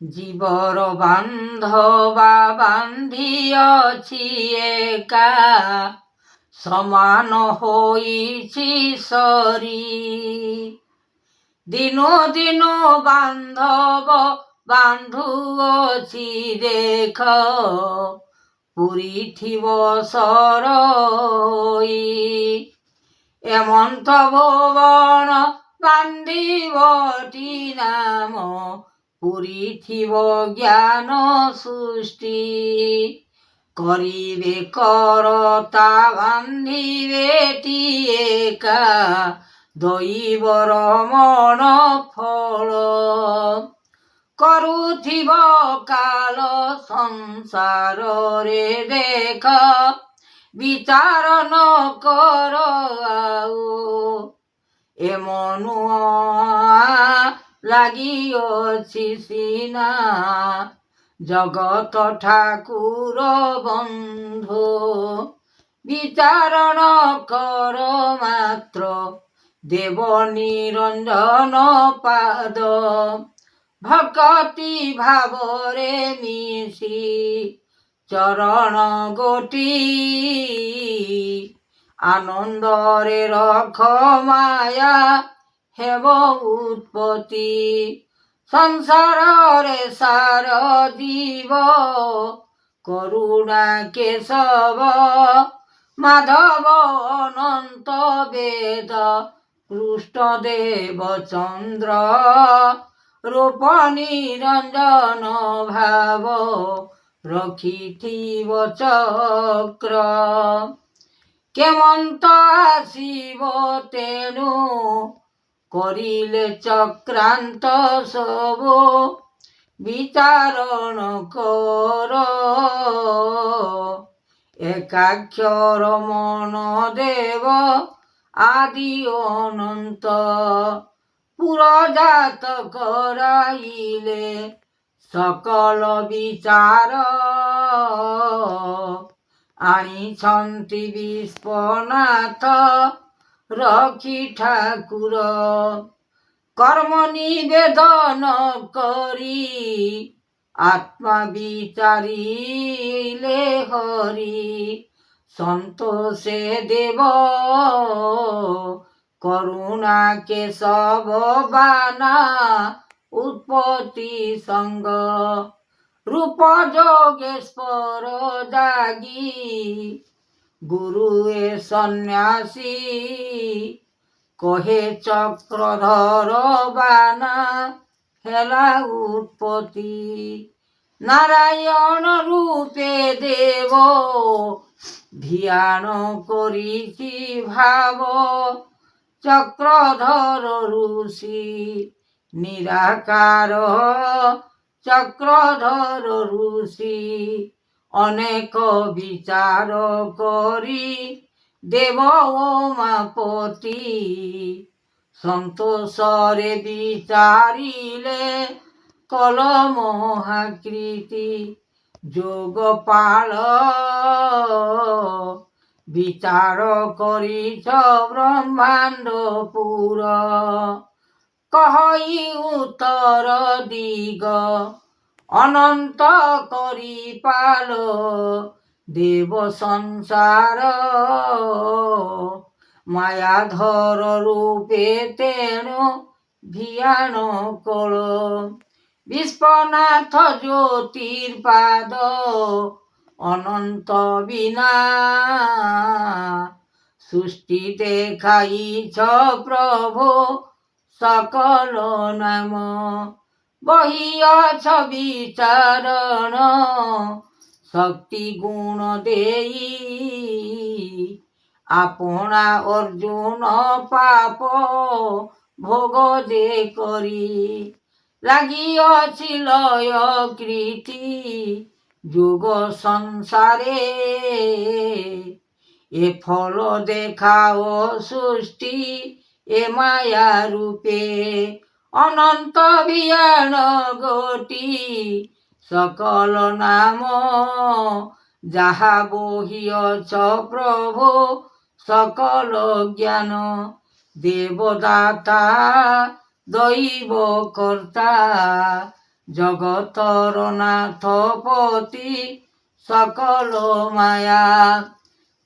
জীবর বান্ধবা বান্ধিଅছি একা, সমান ହୋଇଛି ସରି। ଦିନୁ ଦିନୁ ବାନ୍ଧବ ବାନ୍ଧୁଅଛି ଦେଖ, ପୂରିଥିବ ସରଇ। ଏମନ୍ତ ଭୁବନ ବାନ୍ଧିବଟି ନାମ, ପୂରିଥିବ ଜ୍ଞାନ ସୃଷ୍ଟି। କରିବେ କରତା ବାନ୍ଧିବେଟି ଏକା, ଦଇବର ମନ ଫଳ। କରୁଥିବ କାଳ ସଂସାରରେ ଦେଖ, ବିଚାର ନ କର ଆଉ। ଏ ମନୁଆ ଲାଗିଅଛି ସିନା, ଜଗତ ଠାକୁର ବନ୍ଧୁ। ବିଚାର ନ କର ମାତ୍ର, ଦେବ ନିରଞ୍ଜନ ପାଦ। ଭକତି ଭାବରେ ମିଶି ଚରଣ ଗୋଟି, ଆନନ୍ଦରେ ରଖ ମାୟା ହେବ ଉତ୍ପତ୍ତି। ସଂସାରରେ ସାର ଜୀବ, କରୁଣା କେଶବ ମାଧବ ଅନନ୍ତ ବେଦ। କୃଷ୍ଣ ଦେବ ଚନ୍ଦ୍ର ରୂପ ନିରଞ୍ଜନ ଭାବ, ରଖିଥିବ ଚକ୍ର। କେମନ୍ତ ଆସିବ ତେଣୁ, କରିଲେ ଚକ୍ରାନ୍ତ ସବୁ। ବିଚାର ନ କର ଏକାକ୍ଷର ମନ ଦେବ ଆଦି ଅନନ୍ତ। ପୁରଜାତ କରାଇଲେ ସକଳ ବିଚାର, ଆଣିଛନ୍ତି ବିଶ୍ୱନାଥ ରଖି ଠାକୁର। କର୍ମ ନିବେଦନ କରି ଆତ୍ମା ବିଚାରିଲେ ହରି। ସନ୍ତୋଷେ ଦେବ କରୁଣା କେଶବ ବାନା, ଉତ୍ପତ୍ତି ସଙ୍ଗ। ରୂପ ଯୋଗେଶ୍ୱର ଜାଗି, ଗୁରୁ ଏ ସନ୍ନ୍ୟାସୀ। କହେ ଚକ୍ରଧର ବାନା, ହେଲା ଉତ୍ପତ୍ତି। ନାରାୟଣ ରୂପେ ଦେବ, ଧ୍ୟାନ କରିଛି ଭାବ। ଚକ୍ରଧର ଋଷି ନିରାକାର, ଚକ୍ରଧର ଋଷି ଅନେକ ବିଚାର କରି ଦେବ ଉମାପତି। ସନ୍ତୋଷରେ ବିଚାରିଲେ କଲ ମହାକୀର୍ତ୍ତି। ଯୋଗପାଳ ବିଚାର କରିଛ ବ୍ରହ୍ମାଣ୍ଡ ପୁର। କହଇ ଉତ୍ତର ଦିଗ, ଅନନ୍ତ କରିପାଲ ଦେବ ସଂସାର। ମାୟାଧର ରୂପେ ତେଣୁ ଭିଆଣ କଳ। ବିଶ୍ୱନାଥ ଜ୍ୟୋତିର୍ପାଦ ଅନନ୍ତ ବିନା, ସୃଷ୍ଟି দেখাইছ প্রভু সকল নাম। বহিয়াছ বিচারণ শক্তি গুণ দেই, আপনা অর্জুন পাপ ভোগ যে করি। লাগিয়াছি লয় কৃতি যুগ সংসারে, এ ফল দেখাও সৃষ্টি এ মায়া রূপে। অনন্ত বিয়াণ গোটি সকল নাম, যাহা বহিয়াছ প্রভু সকল জ্ঞান। দেবদাতা দৈব কর্তা জগতর নাথ পতি সকল মায়া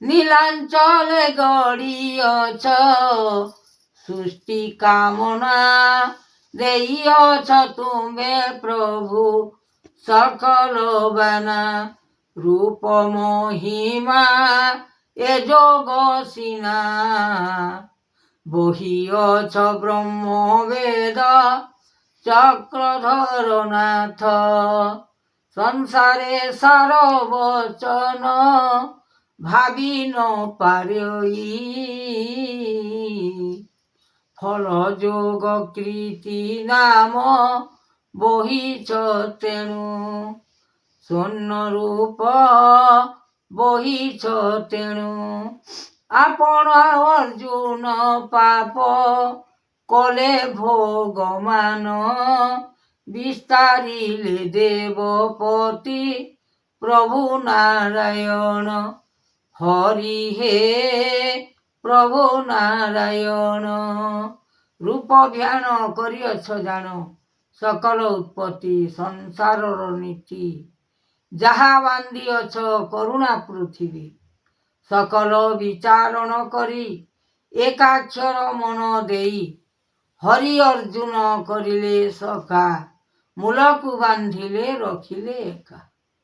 নীলাঞ্চলে গড়িয়ছ সৃষ্টি কামনা দেইয়ছ তুমে প্রভু সকল বানা রূপ মহিমা এ যোগ সিনা বহিয়ছ ব্রহ্ম বেদ চক্রধর নাথ সংসারে সার বচন ভাবি ন পারি ফল যোগ কৃতি নাম বহিছ তেণু শূন্য রূপ বহিছ তেণু আপন অর্জুন পাপ কলে ভোগমান বিস্তারিলে দেবপতি প্রভু নারায়ণ হরি হে প্রভু নারায়ণ রূপ ধ্যান করিଅছ জাণ সকল উৎপত্তি সংসারর নীতি যাহা বান্ধিଅছ করুণা পৃথিবী সকল বিচারণ করি একাক্ষর মন দেই হরি অর্জুন করিলে সখা মূলকু বান্ধিলে রখিলে একা।